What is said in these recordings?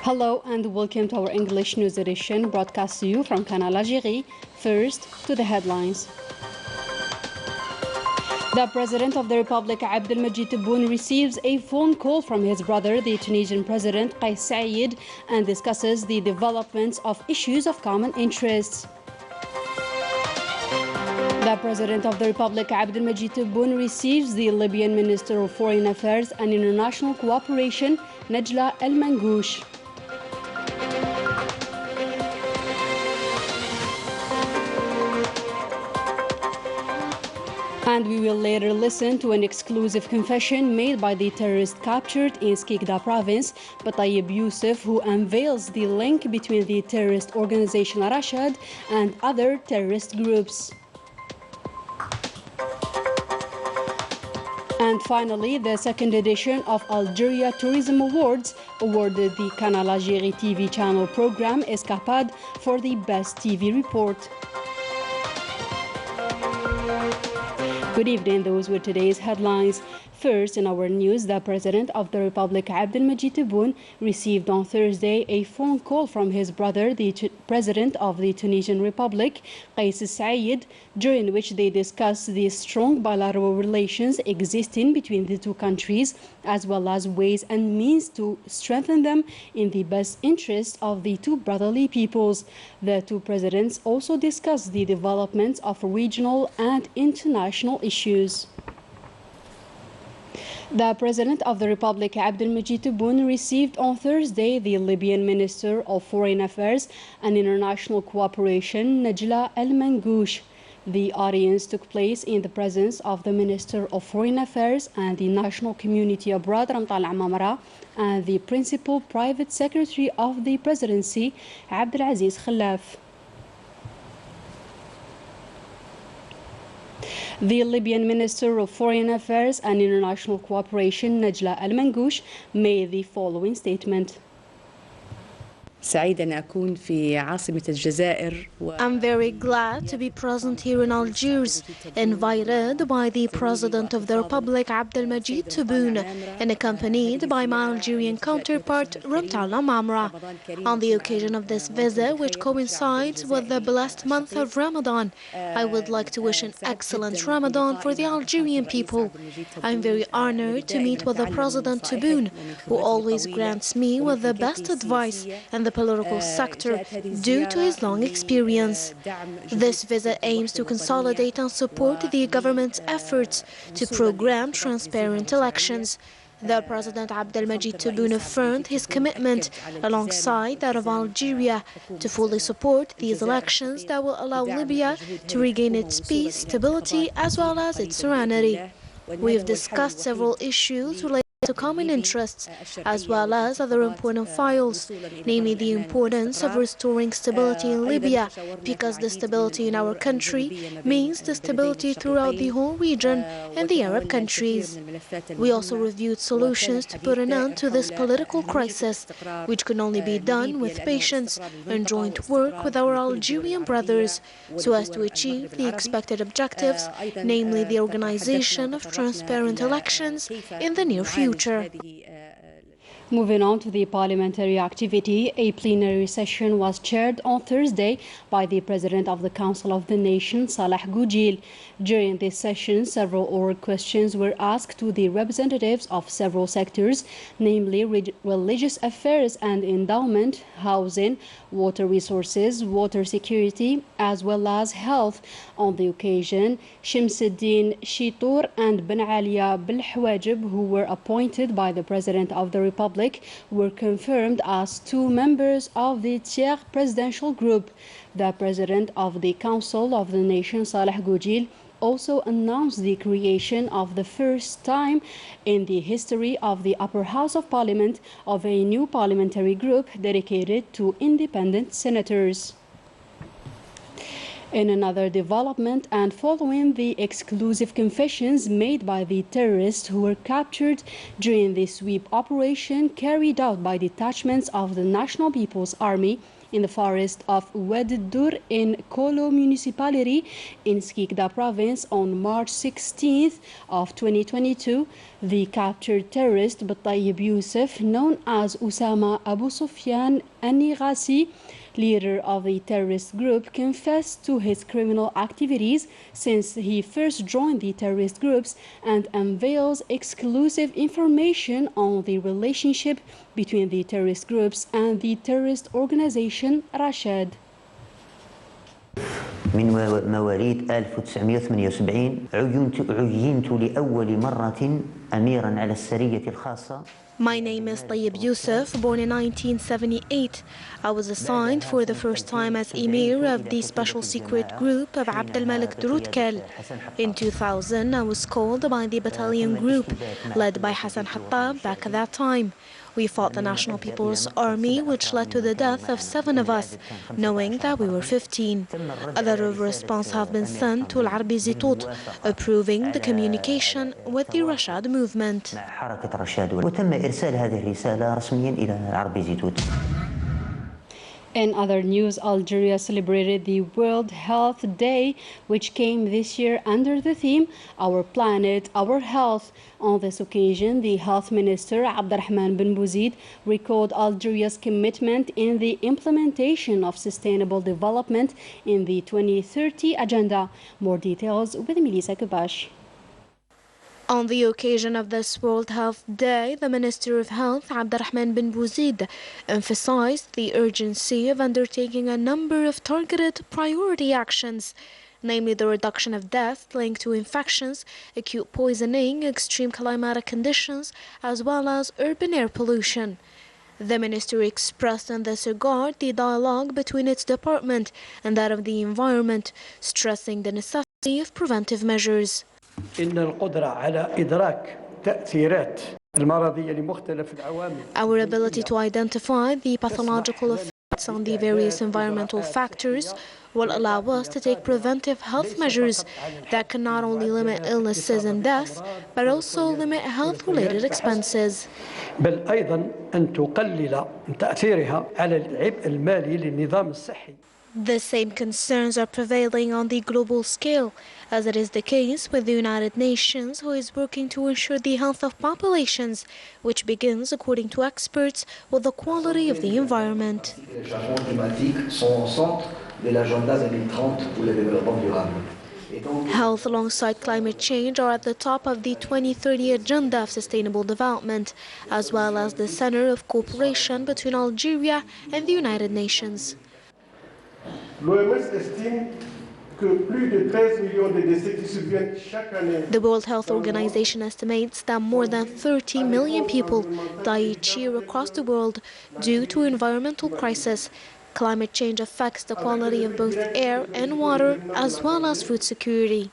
Hello and welcome to our English news edition, broadcast to you from Canal Algeria. First, to the headlines. The President of the Republic, Abdelmajid Tebboune, receives a phone call from his brother, the Tunisian President Kais Saied, and discusses the developments of issues of common interest. The President of the Republic, Abdelmajid Tebboune, receives the Libyan Minister of Foreign Affairs and International Cooperation, Najla El Mangouche. And we will later listen to an exclusive confession made by the terrorist captured in Skikda province, Tayyib Youssef, who unveils the link between the terrorist organization Rashad and other terrorist groups. And finally, the second edition of Algeria Tourism Awards awarded the Canal Algeria TV channel program Escapade for the best TV report. Good evening, those were today's headlines. First, in our news, the President of the Republic, Abdelmajid Tebboune, received on Thursday a phone call from his brother, the President of the Tunisian Republic, Kais Saied, during which they discussed the strong bilateral relations existing between the two countries, as well as ways and means to strengthen them in the best interest of the two brotherly peoples. The two presidents also discussed the developments of regional and international issues. The President of the Republic, Abdelmajid Tebboune, received on Thursday the Libyan Minister of Foreign Affairs and International Cooperation, Najla El Mangouche. The audience took place in the presence of the Minister of Foreign Affairs and the National Community Abroad, Ramtal Amamra, and the Principal Private Secretary of the Presidency, Abdelaziz Khalaf. The Libyan Minister of Foreign Affairs and International Cooperation, Najla El Mangouche, made the following statement. سعيدة أن أكون في عاصمة الجزائر. I'm very glad to be present here in Algiers, invited by the President of the Republic, Abdelmajid Tebboune, and accompanied by my Algerian counterpart, Ramtala Mamra. On the occasion of this visit, which coincides with the blessed month of Ramadan, I would like to wish an excellent Ramadan for the Algerian people. I'm very honored to meet with the President Tebboune, who always grants me with the best advice and the political sector due to his long experience. This visit aims to consolidate and support the government's efforts to program transparent elections. The President Abdelmajid Tebboune affirmed his commitment, alongside that of Algeria, to fully support these elections that will allow Libya to regain its peace, stability, as well as its serenity. We have discussed several issues related to common interests, as well as other important files, namely the importance of restoring stability in Libya, because the stability in our country means the stability throughout the whole region and the Arab countries. We also reviewed solutions to put an end to this political crisis, which can only be done with patience and joint work with our Algerian brothers, so as to achieve the expected objectives, namely the organization of transparent elections in the near future. Moving on to the parliamentary activity, a plenary session was chaired on Thursday by the President of the Council of the Nation, Salah Goujil. During this session, several oral questions were asked to the representatives of several sectors, namely religious affairs and endowment, housing, water resources, water security, as well as health. On the occasion, Shamsuddin Shitour and Ben Alia Belhwajib, who were appointed by the President of the Republic, were confirmed as two members of the Tiers presidential group. The President of the Council of the Nation, Salah Goujil, also announced the creation of the first time in the history of the Upper House of Parliament of a new parliamentary group dedicated to independent senators. In another development, and following the exclusive confessions made by the terrorists who were captured during the sweep operation carried out by detachments of the National People's Army in the forest of Oued in Kolo municipality in Skikda province on March 16th of 2022. The captured terrorist Battayib Youssef, known as Usama Abu Sufyan Anigasi, leader of the terrorist group, confessed to his criminal activities since he first joined the terrorist groups and unveils exclusive information on the relationship between the terrorist groups and the terrorist organization Rashad. من مواليد 1978 عينت لأول مرة أميراً على السرية الخاصة. My name is Tayyib Youssef, born in 1978. I was assigned for the first time as Emir of the special secret group of Abd al-Malik Drutkel. In 2000, I was called by the battalion group, led by Hassan Hattab back at that time. We fought the National People's Army, which led to the death of 7 of us, knowing that we were 15. A letter of response have been sent to Al-Arbi Zitout, approving the communication with the Rashad movement. وتم إرسال هذه الرسالة رسميا إلى العربي زيتوت. In other news, Algeria celebrated the World Health Day, which came this year under the theme Our Planet, Our Health. On this occasion, the Health Minister Abdelrahman Ben Bouzid recalled Algeria's commitment in the implementation of sustainable development in the 2030 agenda. More details with Melissa Kubash. On the occasion of this World Health Day, the Minister of Health, Abdelrahman Ben Bouzid, emphasized the urgency of undertaking a number of targeted priority actions, namely the reduction of deaths linked to infections, acute poisoning, extreme climatic conditions, as well as urban air pollution. The Minister expressed in this regard the dialogue between its department and that of the environment, stressing the necessity of preventive measures. إن القدرة على إدراك تأثيرات المرضية لمختلف العوامل. Our ability to identify the pathological effects on the various environmental factors will allow us to take preventive health measures that can not only limit illnesses and deaths, but also limit health-related expenses. بل أيضا أن تقلل تأثيرها على العبء المالي للنظام الصحي. The same concerns are prevailing on the global scale, as it is the case with the United Nations, who is working to ensure the health of populations, which begins, according to experts, with the quality of the environment. Health alongside climate change are at the top of the 2030 Agenda of Sustainable Development, as well as the center of cooperation between Algeria and the United Nations. The World Health Organization estimates that more than 30 million people die each year across the world due to environmental crisis. Climate change affects the quality of both air and water, as well as food security.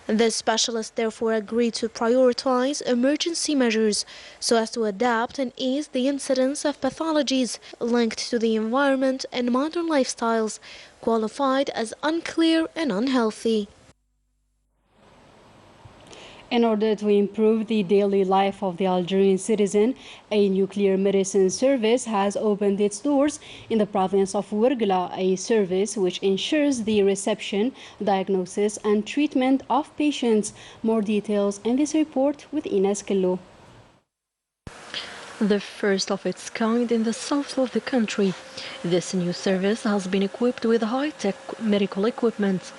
The specialists therefore agreed to prioritize emergency measures so as to adapt and ease the incidence of pathologies linked to the environment and modern lifestyles, qualified as unclear and unhealthy. In order to improve the daily life of the Algerian citizen, a nuclear medicine service has opened its doors in the province of Ouargla, a service which ensures the reception, diagnosis and treatment of patients. More details in this report with Ines Kello. The first of its kind in the south of the country, this new service has been equipped with high-tech medical equipment.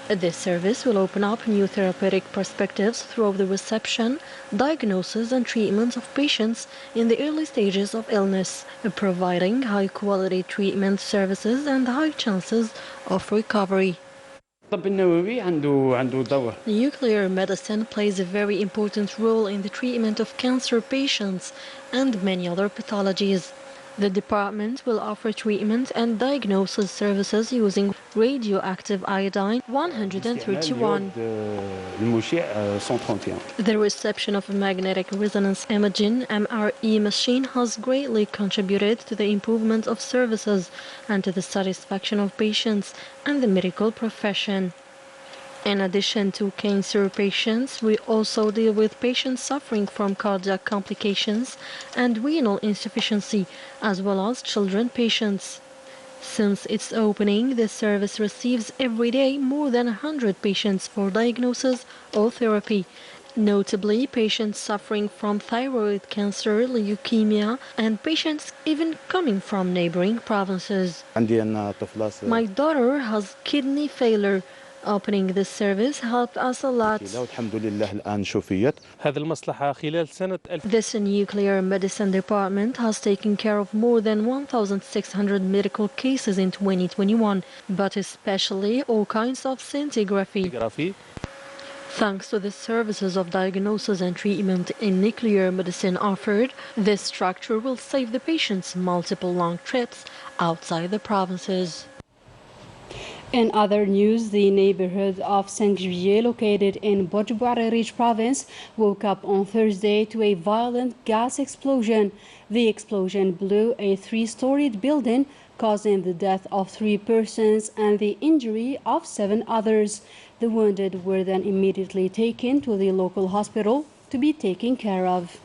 This service will open up new therapeutic perspectives through the reception, diagnosis and treatment of patients in the early stages of illness, providing high-quality treatment services and high chances of recovery. Nuclear medicine plays a very important role in the treatment of cancer patients and many other pathologies. The department will offer treatment and diagnosis services using radioactive iodine 131. The reception of a magnetic resonance imaging (MRE) machine has greatly contributed to the improvement of services and to the satisfaction of patients and the medical profession. In addition to cancer patients, we also deal with patients suffering from cardiac complications and renal insufficiency, as well as children patients. Since its opening, this service receives every day more than 100 patients for diagnosis or therapy, notably patients suffering from thyroid cancer, leukemia, and patients even coming from neighboring provinces. My daughter has kidney failure. Opening this service helped us a lot. This nuclear medicine department has taken care of more than 1,600 medical cases in 2021, but especially all kinds of scintigraphy. Thanks to the services of diagnosis and treatment in nuclear medicine offered, this structure will save the patients multiple long trips outside the provinces. In other news, the neighborhood of Saint-Juillet, located in Bojboarerich province, woke up on Thursday to a violent gas explosion. The explosion blew a three-storied building, causing the death of 3 persons and the injury of 7 others. The wounded were then immediately taken to the local hospital to be taken care of.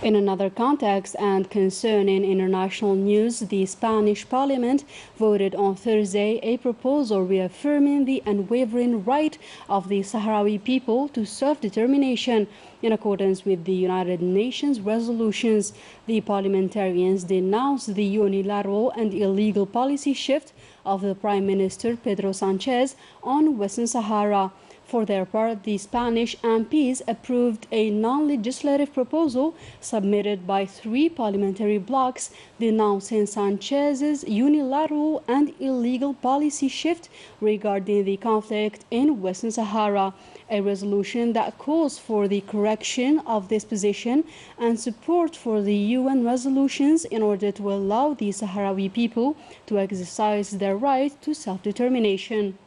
In another context and concerning international news, the Spanish Parliament voted on Thursday a proposal reaffirming the unwavering right of the Sahrawi people to self-determination in accordance with the United Nations resolutions. The parliamentarians denounced the unilateral and illegal policy shift of the Prime Minister Pedro Sanchez on Western Sahara. For their part, the Spanish MPs approved a non-legislative proposal submitted by 3 parliamentary blocs denouncing Sanchez's unilateral and illegal policy shift regarding the conflict in Western Sahara, a resolution that calls for the correction of this position and support for the UN resolutions in order to allow the Sahrawi people to exercise their right to self-determination.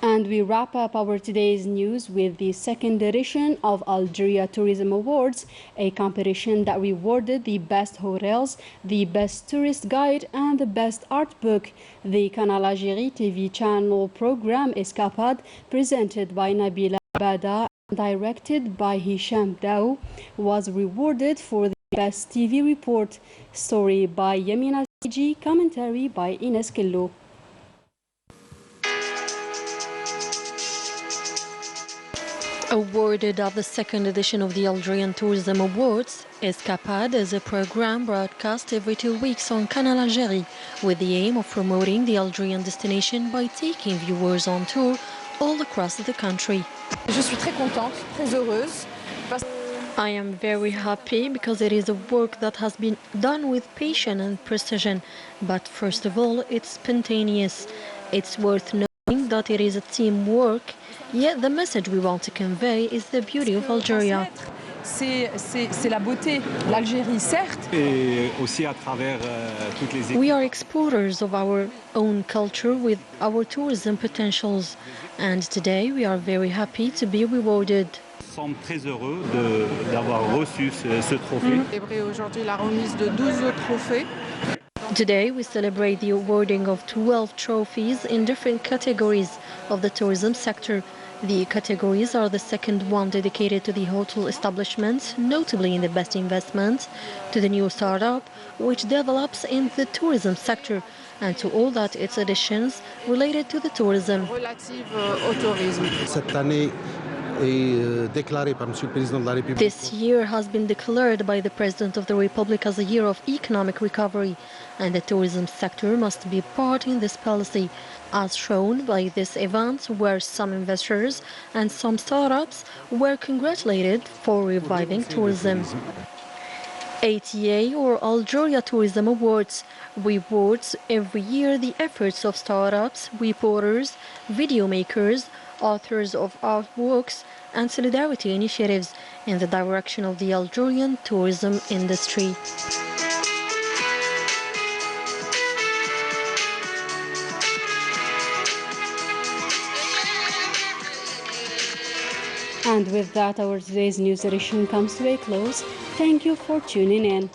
And we wrap up our today's news with the 2nd edition of Algeria Tourism Awards, a competition that rewarded the best hotels, the best tourist guide, and the best art book. The Canal Algeria TV channel program Escapade, presented by Nabila Bada and directed by Hisham Dao, was rewarded for the best TV report. Story by Yamina Siji, commentary by Ines Kello. Awarded of the 2nd edition of the Algerian Tourism Awards, Escapade is a program broadcast every 2 weeks on Canal Algeria with the aim of promoting the Algerian destination by taking viewers on tour all across the country. Je suis très contente, très heureuse. I am very happy because it is a work that has been done with patience and precision, but first of all, it's spontaneous. It's worth knowing that it is a teamwork. Yet the message we want to convey is the beauty of Algeria. C'est la beauté, l'Algérie, certes. Et aussi à travers toutes les We are exporters of our own culture with our tourism potentials, and today we are very happy to be rewarded. Nous sommes très heureux d'avoir reçu ce trophée. Célébrer aujourd'hui la remise de 12 trophées. Today we celebrate the awarding of 12 trophies in different categories of the tourism sector. The categories are the second one dedicated to the hotel establishments, notably in the best investment, to the new startup, which develops in the tourism sector, and to all that its additions related to the tourism. Relative au tourisme. Cette année est déclarée par Monsieur le Président de la République. This year has been declared by the President of the Republic as a year of economic recovery, and the tourism sector must be part in this policy, as shown by this event where some investors and some startups were congratulated for reviving tourism. ATA, or Algeria Tourism Awards, rewards every year the efforts of startups, reporters, video makers, authors of artworks and solidarity initiatives in the direction of the Algerian tourism industry. And with that, our today's news edition comes to a close. Thank you for tuning in.